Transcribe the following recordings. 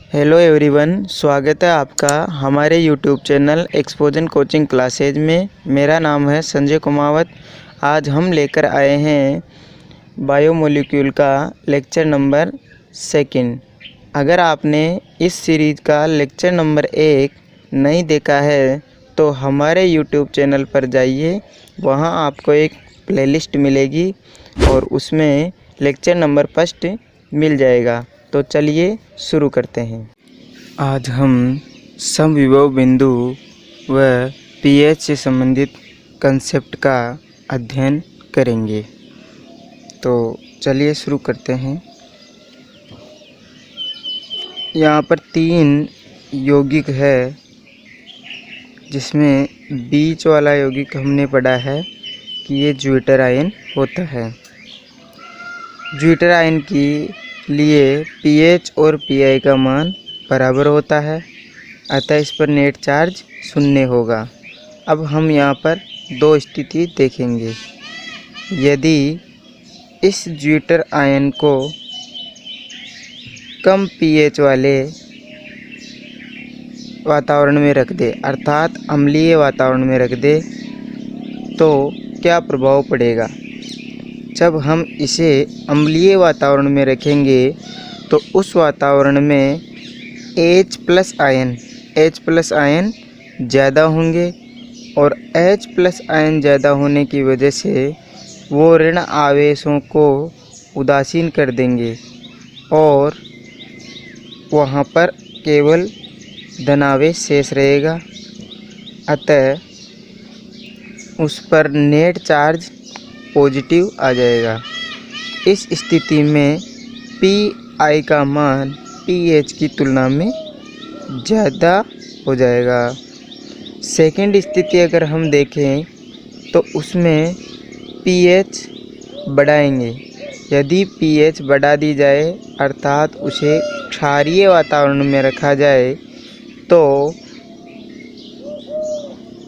Hello everyone, स्वागत है आपका हमारे यूट्यूब चैनल एक्सपोजन कोचिंग क्लासेज में। मेरा नाम है संजय कुमावत। आज हम लेकर आए हैं बायोमोलिक्यूल का लेक्चर नंबर 2। अगर आपने इस सीरीज़ का लेक्चर नंबर 1 नहीं देखा है तो हमारे यूट्यूब चैनल पर जाइए, वहां आपको एक प्लेलिस्ट मिलेगी और उसमें लेक्चर नंबर 1 मिल जाएगा। तो चलिए शुरू करते हैं। आज हम समविभव बिंदु व पीएच से संबंधित कंसेप्ट का अध्ययन करेंगे। तो चलिए शुरू करते हैं। यहाँ पर 3 यौगिक है, जिसमें बीच वाला यौगिक हमने पढ़ा है कि ये ज्विटर आयन होता है। ज्विटर आयन की लिए पीएच और पीआई का मान बराबर होता है, अतः इस पर नेट चार्ज 0 होगा। अब हम यहाँ पर 2 स्थिति देखेंगे। यदि इस ज्विटर आयन को कम पीएच वाले वातावरण में रख दे, अर्थात अम्लीय वातावरण में रख दे, तो क्या प्रभाव पड़ेगा। जब हम इसे अम्लीय वातावरण में रखेंगे तो उस वातावरण में H प्लस आयन ज़्यादा होंगे और H प्लस आयन ज़्यादा होने की वजह से वो ऋण आवेशों को उदासीन कर देंगे और वहाँ पर केवल धनावेश शेष रहेगा। अतः उस पर नेट चार्ज पॉजिटिव आ जाएगा। इस स्थिति में पी का मान पीएच की तुलना में ज़्यादा हो जाएगा। सेकंड स्थिति अगर हम देखें तो उसमें पीएच बढ़ाएंगे। यदि पीएच बढ़ा दी जाए, अर्थात उसे क्षारीय वातावरण में रखा जाए, तो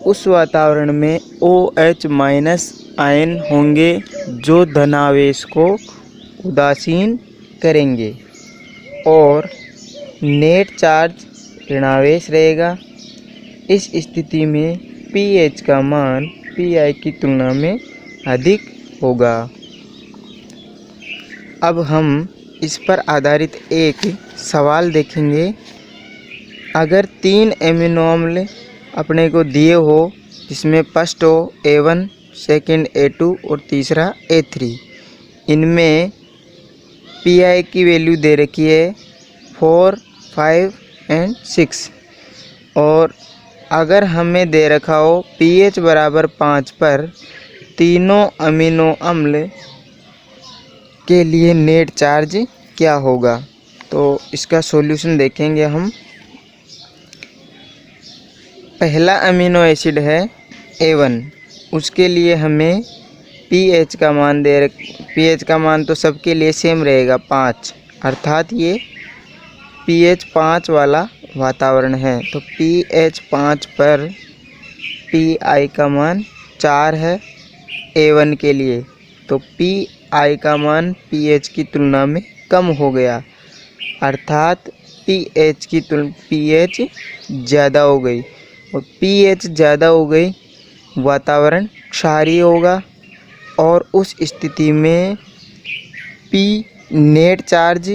उस वातावरण में OH माइनस आयन होंगे जो धनावेश को उदासीन करेंगे और नेट चार्ज ऋणावेश रहेगा। इस स्थिति में पीएच का मान पीआई की तुलना में अधिक होगा। अब हम इस पर आधारित एक सवाल देखेंगे। अगर 3 एमिनो अम्ल अपने को दिए हो, जिसमें फर्स्ट हो A1, सेकंड A2 और तीसरा A3, इनमें पीआई की वैल्यू दे रखी है 4, 5 एंड 6 और अगर हमें दे रखा हो पीएच बराबर 5 पर तीनों अमीनो अम्ल के लिए नेट चार्ज क्या होगा। तो इसका सॉल्यूशन देखेंगे हम। पहला अमीनो एसिड है A1, उसके लिए हमें पीएच का मान तो सबके लिए सेम रहेगा 5, अर्थात ये पीएच 5 वाला वातावरण है। तो पीएच 5 पर पीआई का मान 4 है A1 के लिए, तो पीआई का मान पीएच की तुलना में कम हो गया, अर्थात पीएच ज़्यादा हो गई और पीएच ज़्यादा हो गई, वातावरण क्षारीय होगा और उस स्थिति में पी नेट चार्ज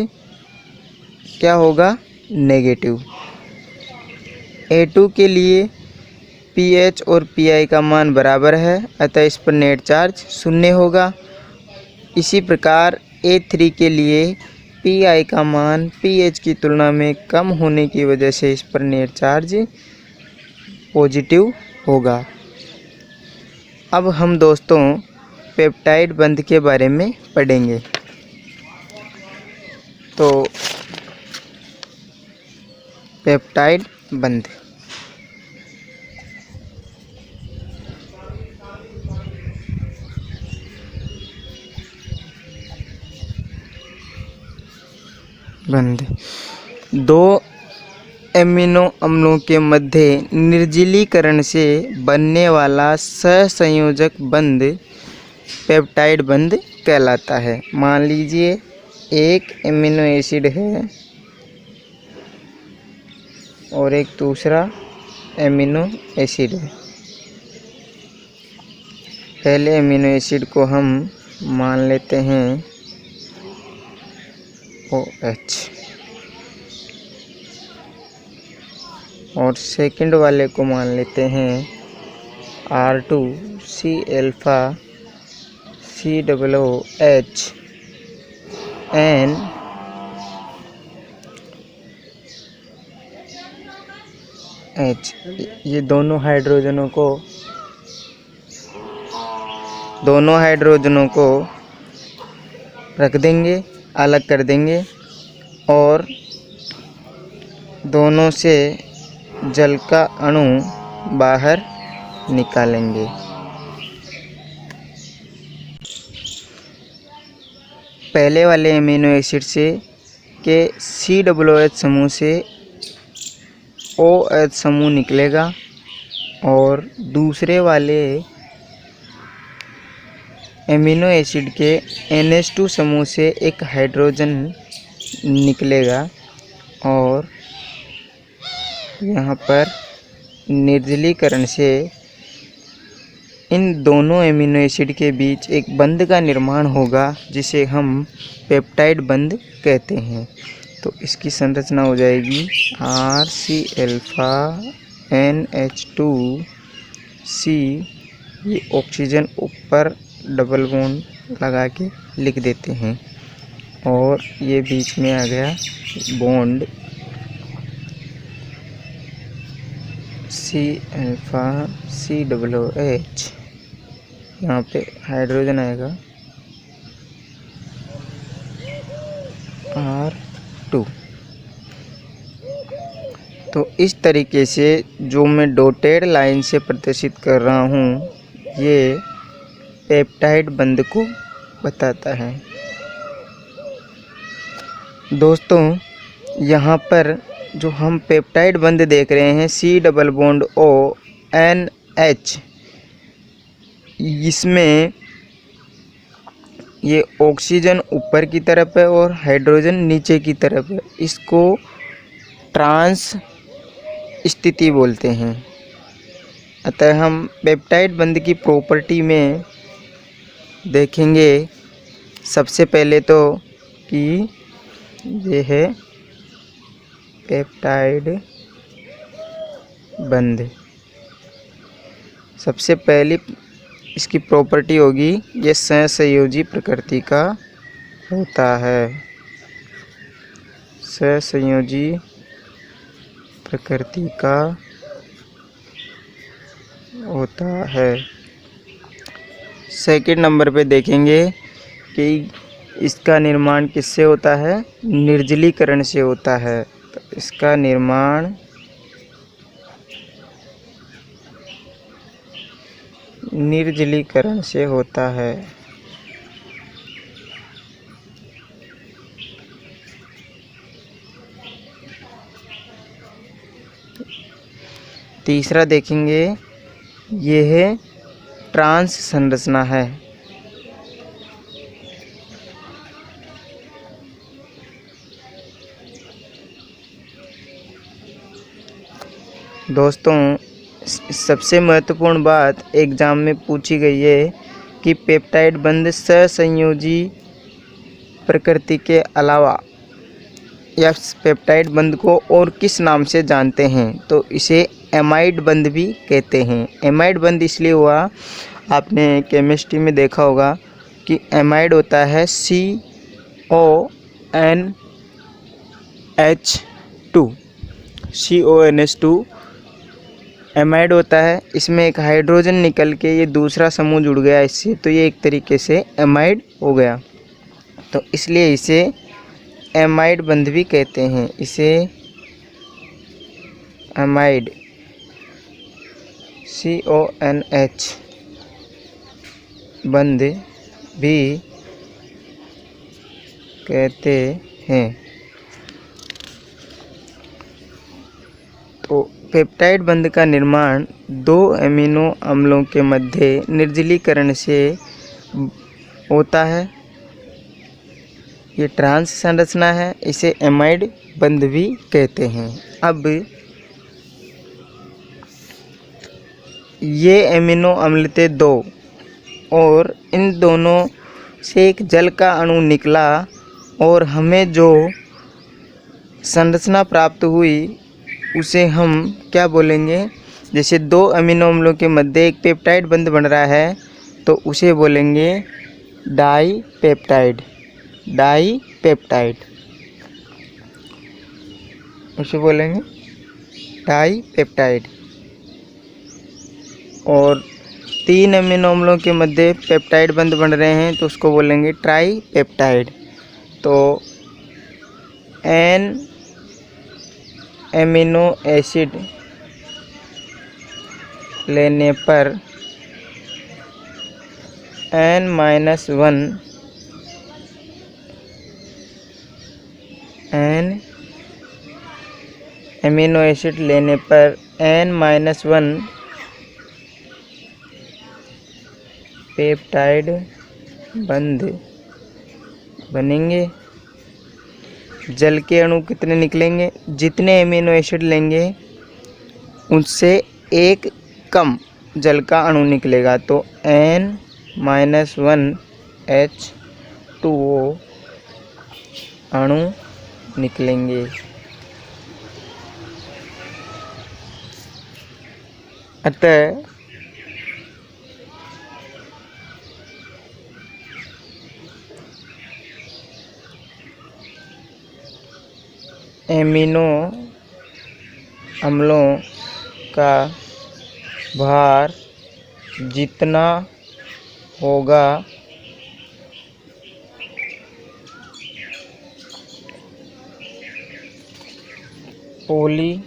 क्या होगा, नेगेटिव। A2 के लिए पीएच और पीआई का मान बराबर है, अतः इस पर नेट चार्ज 0 होगा। इसी प्रकार A3 के लिए पीआई का मान पीएच की तुलना में कम होने की वजह से इस पर नेट चार्ज पॉजिटिव होगा। अब हम दोस्तों पेप्टाइड बंध के बारे में पढ़ेंगे। तो पेप्टाइड बंध दो एमिनो अम्लों के मध्य निर्जलीकरण से बनने वाला सहसंयोजक बंध पेप्टाइड बंध कहलाता है। मान लीजिए एक एमिनो एसिड है और एक दूसरा एमिनो एसिड है। पहले एमिनो एसिड को हम मान लेते हैं OH और सेकंड वाले को मान लेते हैं R2 C alpha COOH N H। ये दोनों हाइड्रोजनों को रख देंगे, अलग कर देंगे और दोनों से जल का अणु बाहर निकालेंगे। पहले वाले एमिनो एसिड से के COOH समूह से OH समूह निकलेगा और दूसरे वाले एमिनो एसिड के NH2 समूह से एक हाइड्रोजन निकलेगा और यहाँ पर निर्जलीकरण से इन दोनों एमिनो एसिड के बीच एक बंध का निर्माण होगा जिसे हम पेप्टाइड बंध कहते हैं। तो इसकी संरचना हो जाएगी RC अल्फा NH2C। ये ऑक्सीजन ऊपर डबल बॉन्ड लगा के लिख देते हैं और ये बीच में आ गया बॉन्ड C अल्फा COOH। यहाँ पे हाइड्रोजन आएगा R2। तो इस तरीके से जो मैं डॉटेड लाइन से प्रदर्शित कर रहा हूँ ये पेप्टाइड बंध को बताता है। दोस्तों यहाँ पर जो हम पेप्टाइड बंध देख रहे हैं C double bond O NH, इसमें ये ऑक्सीजन ऊपर की तरफ है और हाइड्रोजन नीचे की तरफ है। इसको ट्रांस स्थिति बोलते हैं। अतः हम पेप्टाइड बंध की प्रॉपर्टी में देखेंगे सबसे पहले तो कि ये है पेप्टाइड बंध। सबसे पहली इसकी प्रॉपर्टी होगी ये सहसंयोजी प्रकृति का होता है। सहसंयोजी प्रकृति का होता है। सेकंड नंबर पे देखेंगे कि इसका निर्माण किससे होता है? निर्जलीकरण से होता है। तो इसका निर्माण निर्जलीकरण से होता है। तीसरा देखेंगे यह ट्रांस संरचना है। दोस्तों सबसे महत्वपूर्ण बात एग्जाम में पूछी गई है कि पेप्टाइड बंध सहसंयोजी प्रकृति के अलावा या पेप्टाइड बंध को और किस नाम से जानते हैं? तो इसे एमाइड बंध भी कहते हैं। एमाइड बंध इसलिए हुआ, आपने केमिस्ट्री में देखा होगा कि एमाइड होता है CONH2 एमाइड होता है। इसमें एक हाइड्रोजन निकल के ये दूसरा समूह जुड़ गया इससे, तो ये एक तरीके से एमाइड हो गया। तो इसलिए इसे एमाइड बंध भी कहते हैं। इसे एमाइड CONH बंध भी कहते हैं। तो पेप्टाइड बंध का निर्माण दो एमिनो अम्लों के मध्य निर्जलीकरण से होता है। ये ट्रांस संरचना है, इसे एमाइड बंध भी कहते हैं। अब ये एमिनो अम्ल थे 2 और इन दोनों से एक जल का अणु निकला और हमें जो संरचना प्राप्त हुई उसे हम क्या बोलेंगे। जैसे 2 अमीनो अम्लों के मध्य एक पेप्टाइड बंध बन रहा है तो उसे बोलेंगे डाई पेप्टाइड। उसे बोलेंगे डाई पेप्टाइड। और 3 अमीनो अम्लों के मध्य पेप्टाइड बंध बन रहे हैं तो उसको बोलेंगे ट्राई पेप्टाइड। तो N एमिनो एसिड लेने पर N-1 एमिनो एसिड लेने पर N-1 पेप्टाइड बंध बनेंगे। जल के अणु कितने निकलेंगे, जितने एमिनो एसिड लेंगे उससे एक कम जल का अणु निकलेगा तो N-1 H2O अणु निकलेंगे। अतः एमिनो अम्लों का भार जितना होगा पॉलीपेप्टाइड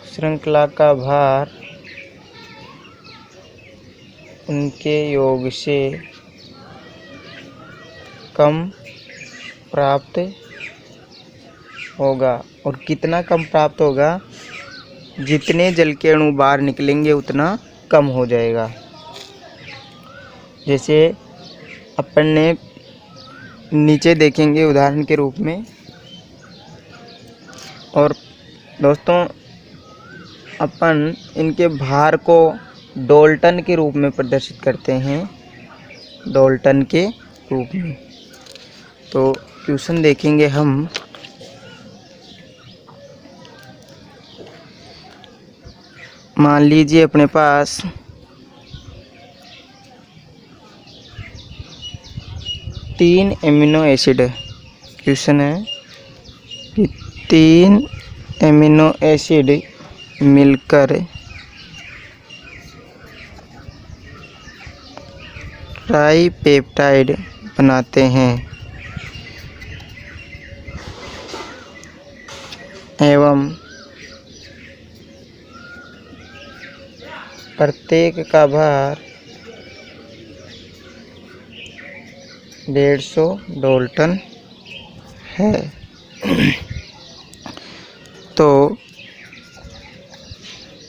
श्रृंखला का भार उनके योग से कम प्राप्त होगा। और कितना कम प्राप्त होगा, जितने जल के अणु बाहर निकलेंगे उतना कम हो जाएगा। जैसे अपन ने नीचे देखेंगे उदाहरण के रूप में। और दोस्तों अपन इनके भार को डाल्टन के रूप में प्रदर्शित करते हैं, डाल्टन के रूप में। तो क्वेश्चन देखेंगे हम। मान लीजिए अपने पास 3 एमिनो एसिड है। क्वेश्चन है कि 3 एमिनो एसिड मिलकर ट्राईपेप्टाइड बनाते हैं एवं प्रत्येक का भार 150 डाल्टन है। तो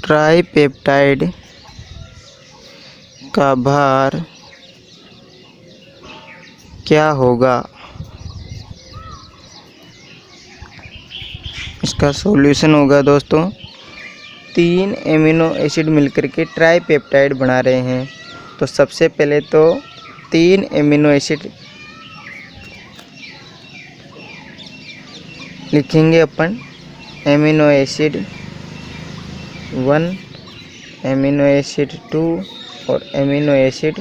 ट्राईपेप्टाइड का भार क्या होगा। इसका सॉल्यूशन होगा दोस्तों, 3 एमिनो एसिड मिलकर के ट्राईपेप्टाइड बना रहे हैं। तो सबसे पहले तो 3 एमिनो एसिड लिखेंगे अपन। एमिनो एसिड 1, एमिनो एसिड 2 और एमिनो एसिड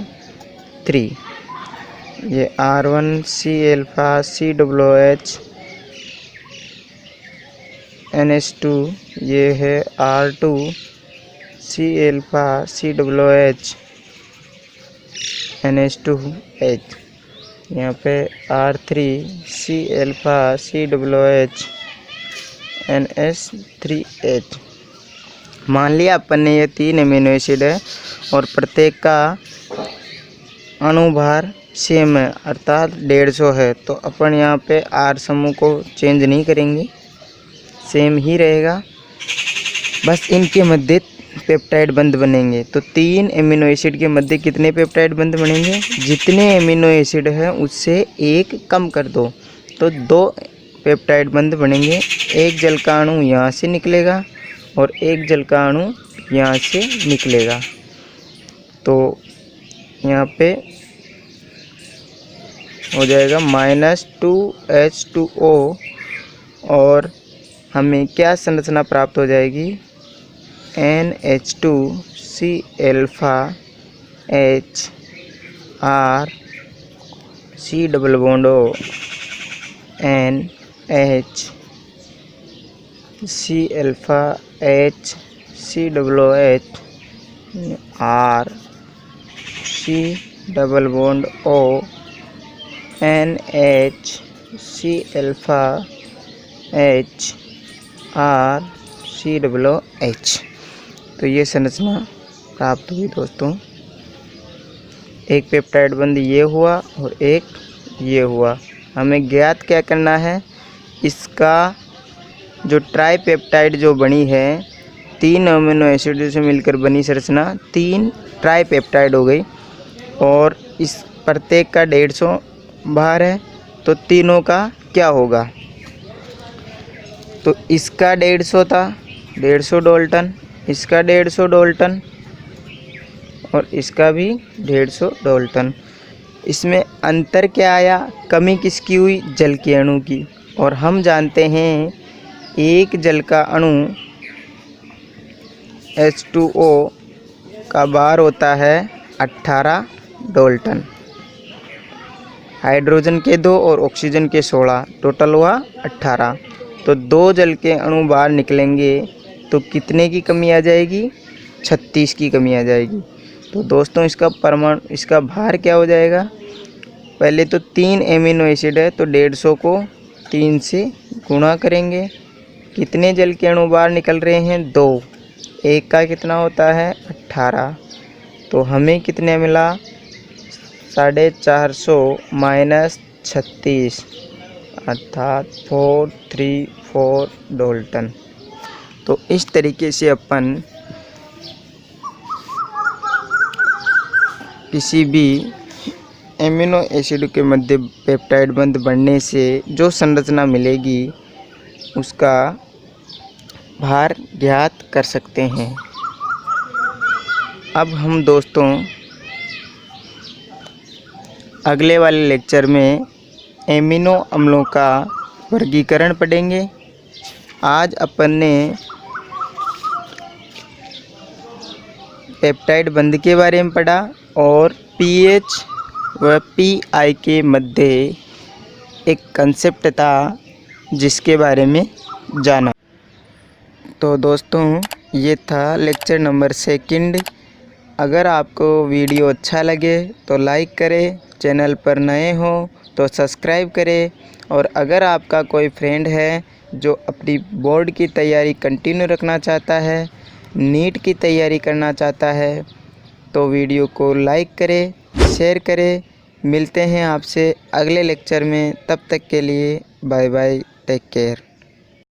3। ये R1C अल्फा COOH NH2, ये है R2C अल्फा COOH NH2H, यहाँ पे R3C अल्फा COOH NH3H। मान लिया अपन ने ये 3 एमिनो एसिड है और प्रत्येक का अणुभार सेम है अर्थात 150 है। तो अपन यहाँ पे R समूह को चेंज नहीं करेंगे, सेम ही रहेगा। बस इनके मध्य पेप्टाइड बंध बनेंगे। तो 3 एमिनो एसिड के मध्य कितने पेप्टाइड बंध बनेंगे, जितने एमिनो एसिड है उससे एक कम कर दो। तो तो 2 पेप्टाइड बंध बनेंगे। एक जल का अणु यहाँ से निकलेगा और एक जल का अणु यहाँ से निकलेगा। तो यहाँ पे हो जाएगा -2H2O और हमें क्या संरचना प्राप्त हो जाएगी, NH2C alpha HR C double bond O NH C alpha H C double OH R C double bond O NH C alpha H R C double OH। तो ये संरचना प्राप्त हुई दोस्तों। एक पेप्टाइड बंध ये हुआ और एक ये हुआ। हमें ज्ञात क्या करना है, इसका जो ट्राई पेप्टाइड जो बनी है, 3 अमीनो एसिड से मिलकर बनी संरचना 3 ट्राई पेप्टाइड हो गई और इस प्रत्येक का 150 भार है। तो तीनों का क्या होगा, तो इसका 150 था, 150 डाल्टन, इसका 150 डाल्टन और इसका भी 150 डाल्टन। इसमें अंतर क्या आया, कमी किसकी हुई, जल के अणु की। और हम जानते हैं एक जल का अणु H2O का भार होता है 18 डाल्टन। हाइड्रोजन के 2 और ऑक्सीजन के 16, टोटल हुआ 18। तो 2 जल के अणु बाहर निकलेंगे तो कितने की कमी आ जाएगी, 36 की कमी आ जाएगी। तो दोस्तों इसका भार क्या हो जाएगा, पहले तो 3 एमिनो एसिड है तो 150 को 3 से गुणा करेंगे। कितने जल के अणु बाहर निकल रहे हैं, 2, एक का कितना होता है 18। तो हमें कितने मिला, 450 - 36 अर्थात 434 डाल्टन। तो इस तरीके से अपन किसी भी एमिनो एसिड के मध्य पेप्टाइड बंध बनने से जो संरचना मिलेगी उसका भार ज्ञात कर सकते हैं। अब हम दोस्तों अगले वाले लेक्चर में एमिनो अम्लों का वर्गीकरण पढ़ेंगे। आज अपन ने पेप्टाइड बंध के बारे में पढ़ा और पीएच व पीआई के मध्य एक कंसेप्ट था जिसके बारे में जाना। तो दोस्तों ये था लेक्चर नंबर 2। अगर आपको वीडियो अच्छा लगे तो लाइक करें, चैनल पर नए हो तो सब्सक्राइब करें। और अगर आपका कोई फ्रेंड है जो अपनी बोर्ड की तैयारी कंटिन्यू रखना चाहता है, नीट की तैयारी करना चाहता है, तो वीडियो को लाइक करें, शेयर करें। मिलते हैं आपसे अगले लेक्चर में, तब तक के लिए बाय बाय, टेक केयर।